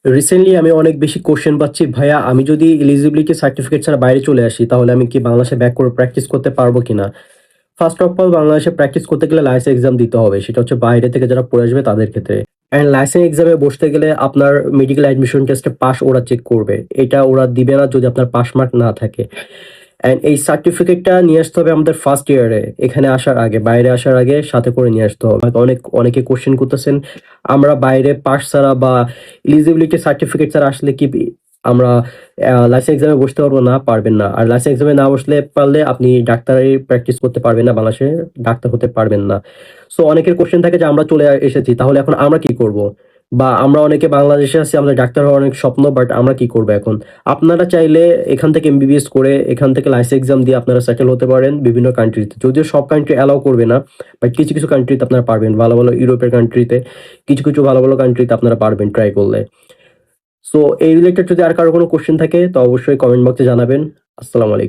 Recently আমি অনেক বেশি কোশ্চেন পাচ্ছি, ভাইয়া আমি যদি এলিজিবিলিটি সার্টিফিকেট ছাড়া বাইরে চলে আসি তাহলে আমি কি বাংলাদেশে ব্যাক করে প্র্যাকটিস করতে পারবো কিনা? ফার্স্ট অফ অল বাংলাদেশে প্র্যাকটিস করতে গেলে লাইসেন্স এক্সাম দিতে হবে। সেটা হচ্ছে বাইরে থেকে যারা পড়ে আসবে তাদের ক্ষেত্রে। অ্যান্ড লাইসেন্স এক্সামে বসতে গেলে আপনার মেডিকেল অ্যাডমিশন টেস্টে পাস ওরা চেক করবে। এটা ওরা দিবে না যদি আপনার পাস মার্ক না থাকে। অ্যান্ড এই সার্টিফিকেটটা নিয়ে আসতে হবে আমাদের ফার্স্ট ইয়ারে, এখানে আসার আগে, বাইরে আসার আগে সাথে করে নিয়ে আসতে হবে। অনেকে কোশ্চেন করতেছেন, আমরা বাইরে পাস ছাড়া বা এলিজিবিলিটি সার্টিফিকেট ছাড়া আসলে কি আমরা লাইসেন্স এক্সামে বসতে পারবো? না, পারবেন না। আর লাইসেন্স এক্সামে না বসলে পারলে আপনি ডাক্তারি প্র্যাকটিস করতে পারবেন না, বাংলাদেশে ডাক্তার হতে পারবেন না। সো অনেকের কোশ্চেন থাকে যে আমরা চলে এসেছি, তাহলে এখন আমরা কি করব? বা আমরা অনেকে বাংলাদেশে আছি, আমাদের ডাক্তার হওয়ার অনেক স্বপ্ন, বাট আমরা কি করবো এখন? আপনারা চাইলে এখান থেকে এমবিবিএস করে এখান থেকে লাইসেন্স এক্সাম দিয়ে আপনারা সেটেল হতে পারেন বিভিন্ন কান্ট্রিতে। যদিও সব কান্ট্রি অ্যালাউ করবে না, বাট কিছু কিছু কান্ট্রিতে আপনারা পারবেন, ভালো ভালো ইউরোপের কান্ট্রিতে, কিছু কিছু ভালো ভালো কান্ট্রিতে আপনারা পারবেন ট্রাই করলে। সো এই রিলেটেড যদি আর কারো কোনো কোশ্চেন থাকে তো অবশ্যই কমেন্ট বক্সে জানাবেন। আসসালামু আলাইকুম।